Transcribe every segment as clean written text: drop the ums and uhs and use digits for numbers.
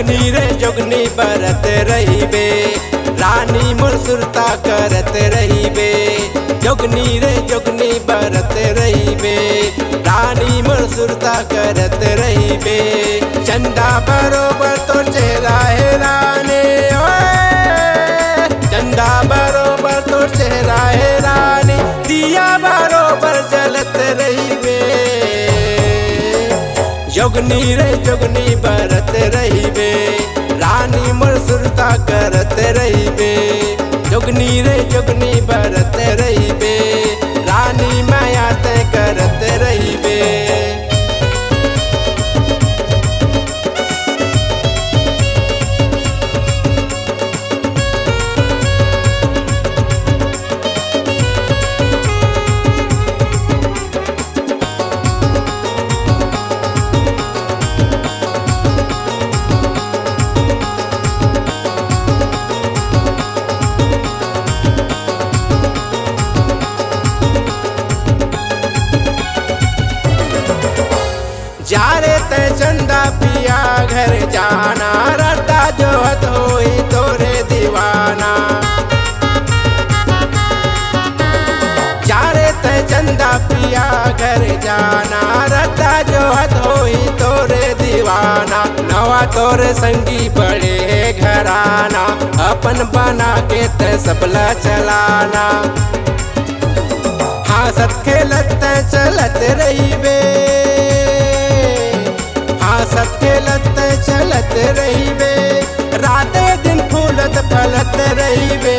जोगनी रे जोगनी बरत रहीबे, रानी मोर सुरता करत रहीबे। जोगनी रे जोगनी बरत रहीबे, रानी मोर सुरता करत रहीबे। चंदा बरोबर तो चेहरा है रानी, चंदा बरोबर तो चेहरा है रानी, दिया बरोबर जलत रहीबे। जोगनी रे जोगनी बरत रहीबे, रानी मोर सुरता करत रहीबे। जोगनी रे जोगनी बरत रहीबे, रानी माया तय करत रहीबे। जा रे ते चंदा पिया घर जाना, रटा जोहत होई तोरे दीवाना। जा रे ते चंदा पिया घर जाना, रटा जोहत होई तोरे दीवाना। नवा तोरे संगी बड़े घराना, अपन बना के ते सबला चलाना। हंसत खेलत चलत रहीबे, हंसत खेलत चलत रहीबे। राते दिन फूलत फलत रहीबे।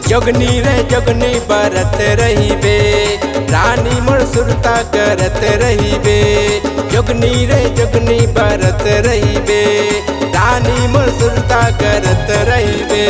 जोगनी रे जोगनी बरत रहीबे, रानी मोर सुरता करत रहीबे। जोगनी रे जोगनी बरत रहीबे, रानी मोर सुरता करत रहीबे।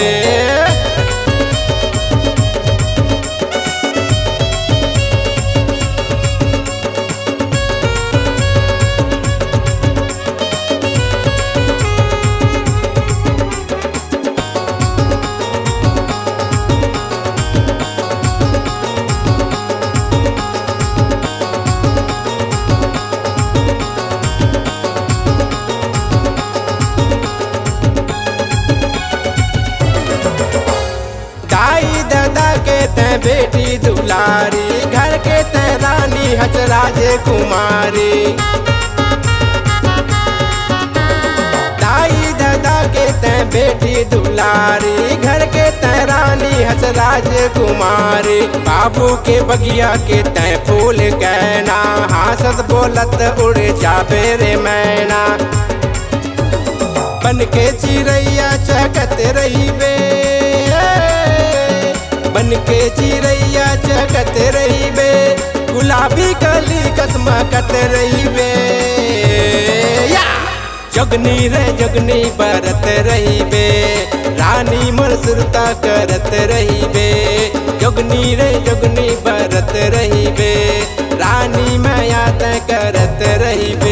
दाई दादा के ते बेटी दुलारी, घर के ते रानी हज राजकुमारी। दाई दादा के ते बेटी दुलारी, घर के ते रानी हज राजकुमारी। बाबू के बगिया के ते फूल कहना, हंसत बोलत उड़ जाबे रे मैना। बन के चिड़ैया चहकत रहीबे, बन के चिड़ैया चहकत रहीबे। गुलाबी कली कसमकत रहीबे। जोगनी रे जोगनी बरत रहीबे, रानी मोर सुरता करत रहीबे। जोगनी रे जोगनी बरत रहीबे, रानी माया तय करत रहीबे।